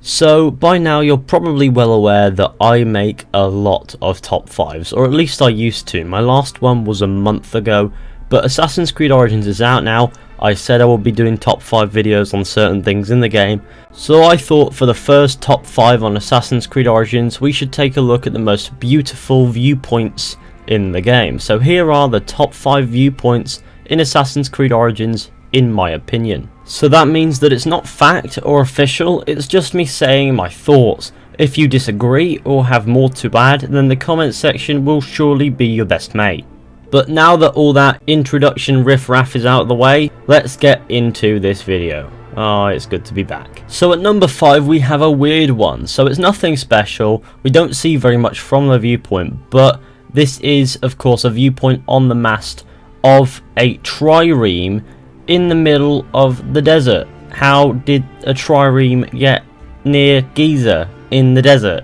So by now you're probably well aware that I make a lot of top 5s, or at least I used to. My last one was a month ago, but Assassin's Creed Origins is out now. I said I would be doing top 5 videos on certain things in the game, so I thought for the first top 5 on Assassin's Creed Origins we should take a look at the most beautiful viewpoints in the game. So here are the top 5 viewpoints in Assassin's Creed Origins in my opinion. So that means that it's not fact or official, it's just me saying my thoughts. If you disagree or have more to add, then the comment section will surely be your best mate. But now that all that introduction riff-raff is out of the way, let's get into this video. Oh, it's good to be back. So at number 5 we have a weird one. So it's nothing special, we don't see very much from the viewpoint, but this is of course a viewpoint on the mast of a trireme in the middle of the desert. How did a trireme get near Giza in the desert?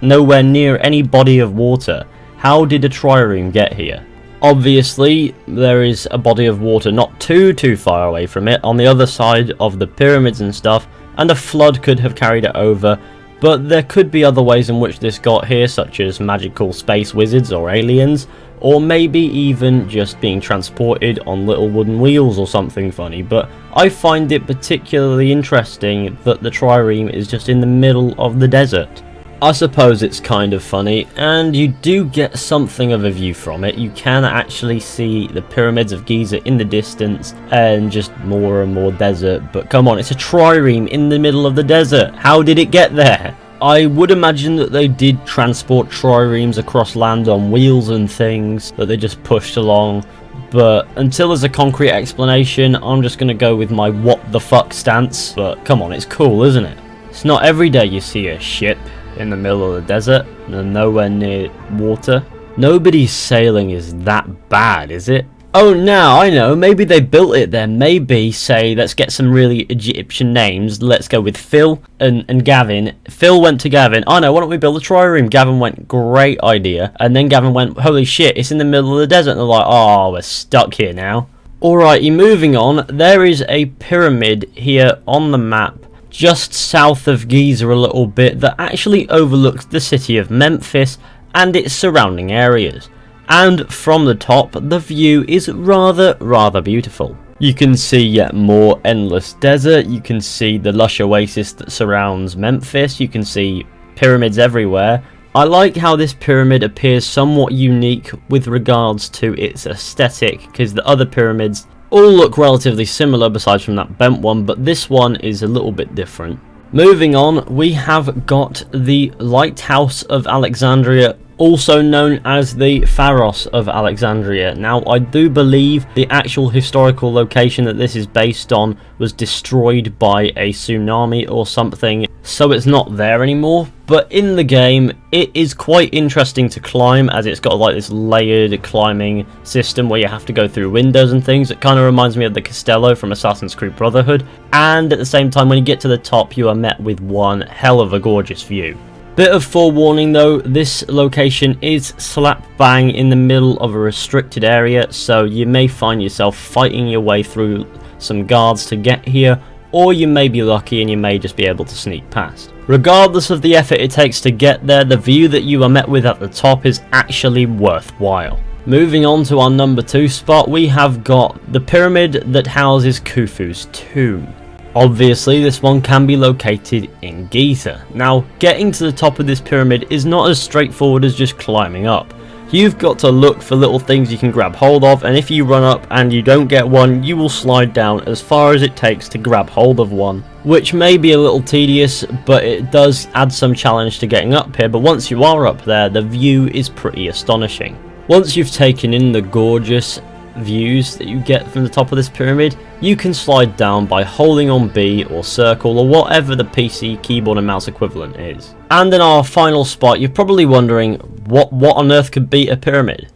Nowhere near any body of water. How did a trireme get here? Obviously there is a body of water not too far away from it on the other side of the pyramids and stuff, and a flood could have carried it over, but there could be other ways in which this got here, such as magical space wizards or aliens, or maybe even just being transported on little wooden wheels or something funny. But I find it particularly interesting that the trireme is just in the middle of the desert. I suppose it's kind of funny, and you do get something of a view from it. You can actually see the pyramids of Giza in the distance and just more and more desert, but come on, it's a trireme in the middle of the desert. How did it get there? I would imagine that they did transport triremes across land on wheels and things that they just pushed along, but until there's a concrete explanation, I'm just going to go with my what the fuck stance. But come on, it's cool, isn't it? It's not every day you see a ship in the middle of the desert and nowhere near water. Nobody's sailing is that bad, is it? Oh, now I know, maybe they built it then. Maybe, say, let's get some really Egyptian names. Let's go with Phil and Gavin. Phil went to Gavin, oh no, why don't we build a trireme? Gavin went, great idea. And then Gavin went, holy shit, it's in the middle of the desert. And they're like, oh, we're stuck here now. Alrighty, moving on. There is a pyramid here on the map, just south of Giza a little bit, that actually overlooks the city of Memphis and its surrounding areas. And from the top, the view is rather beautiful. You can see yet more endless desert, you can see the lush oasis that surrounds Memphis, you can see pyramids everywhere. I like how this pyramid appears somewhat unique with regards to its aesthetic, because the other pyramids all look relatively similar besides from that bent one, but this one is a little bit different. Moving on, we have got the Lighthouse of Alexandria, also known as the Pharos of Alexandria. Now, I do believe the actual historical location that this is based on was destroyed by a tsunami or something, so it's not there anymore. But in the game, it is quite interesting to climb, as it's got like this layered climbing system where you have to go through windows and things. It kind of reminds me of the Castello from Assassin's Creed Brotherhood, and at the same time, when you get to the top, you are met with one hell of a gorgeous view. Bit of forewarning though, this location is slap bang in the middle of a restricted area, so you may find yourself fighting your way through some guards to get here, or you may be lucky and you may just be able to sneak past. Regardless of the effort it takes to get there, the view that you are met with at the top is actually worthwhile. Moving on to our number 2 spot, we have got the pyramid that houses Khufu's tomb. Obviously, this one can be located in Giza. Now, getting to the top of this pyramid is not as straightforward as just climbing up. You've got to look for little things you can grab hold of, and if you run up and you don't get one, you will slide down as far as it takes to grab hold of one. Which may be a little tedious, but it does add some challenge to getting up here, but once you are up there, the view is pretty astonishing. Once you've taken in the gorgeous views that you get from the top of this pyramid, you can slide down by holding on B or circle or whatever the PC keyboard and mouse equivalent is. And in our final spot, you're probably wondering what on earth could beat a pyramid?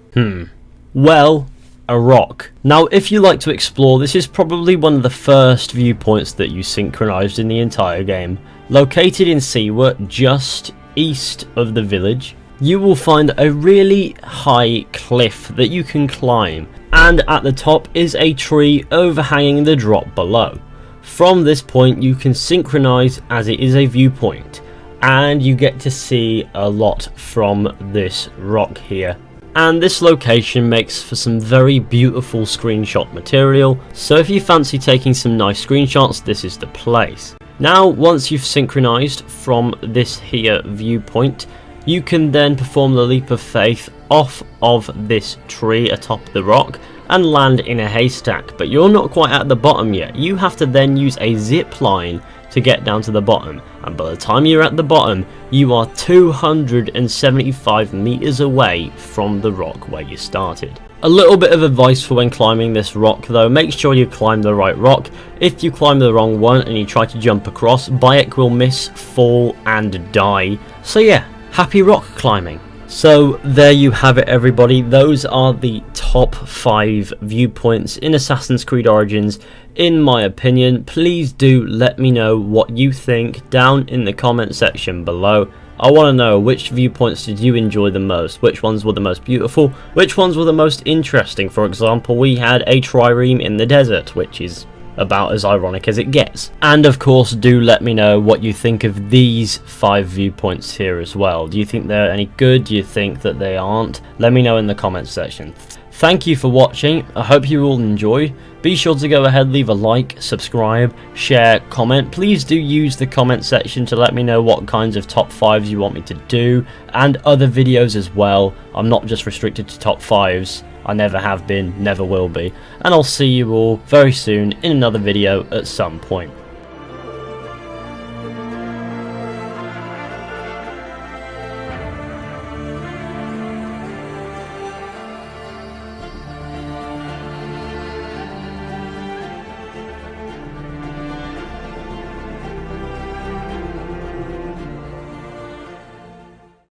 Well, a rock. Now, if you like to explore, this is probably one of the first viewpoints that you synchronized in the entire game. Located in Siwa, just east of the village, you will find a really high cliff that you can climb, and at the top is a tree overhanging the drop below. From this point you can synchronize as it is a viewpoint, and you get to see a lot from this rock here. And this location makes for some very beautiful screenshot material, so if you fancy taking some nice screenshots, this is the place. Now once you've synchronized from this here viewpoint, you can then perform the leap of faith off of this tree atop the rock and land in a haystack, but you're not quite at the bottom yet. You have to then use a zip line to get down to the bottom, and by the time you're at the bottom you are 275 meters away from the rock where you started. A little bit of advice for when climbing this rock though: make sure you climb the right rock. If you climb the wrong one and you try to jump across, Bayek will miss, fall and die. So yeah, happy rock climbing. So there you have it everybody, those are the top 5 viewpoints in Assassin's Creed Origins in my opinion. Please do let me know what you think down in the comment section below. I want to know, which viewpoints did you enjoy the most? Which ones were the most beautiful? Which ones were the most interesting? For example, we had a trireme in the desert, which is about as ironic as it gets. And of course, do let me know what you think of these 5 viewpoints here as well. Do you think they're any good? Do you think that they aren't? Let me know in the comments section. Thank you for watching. I hope you all enjoy. Be sure to go ahead, leave a like, subscribe, share, comment. Please do use the comment section to let me know what kinds of top 5s you want me to do, and other videos as well. I'm not just restricted to top 5s. I never have been, never will be. And I'll see you all very soon in another video at some point.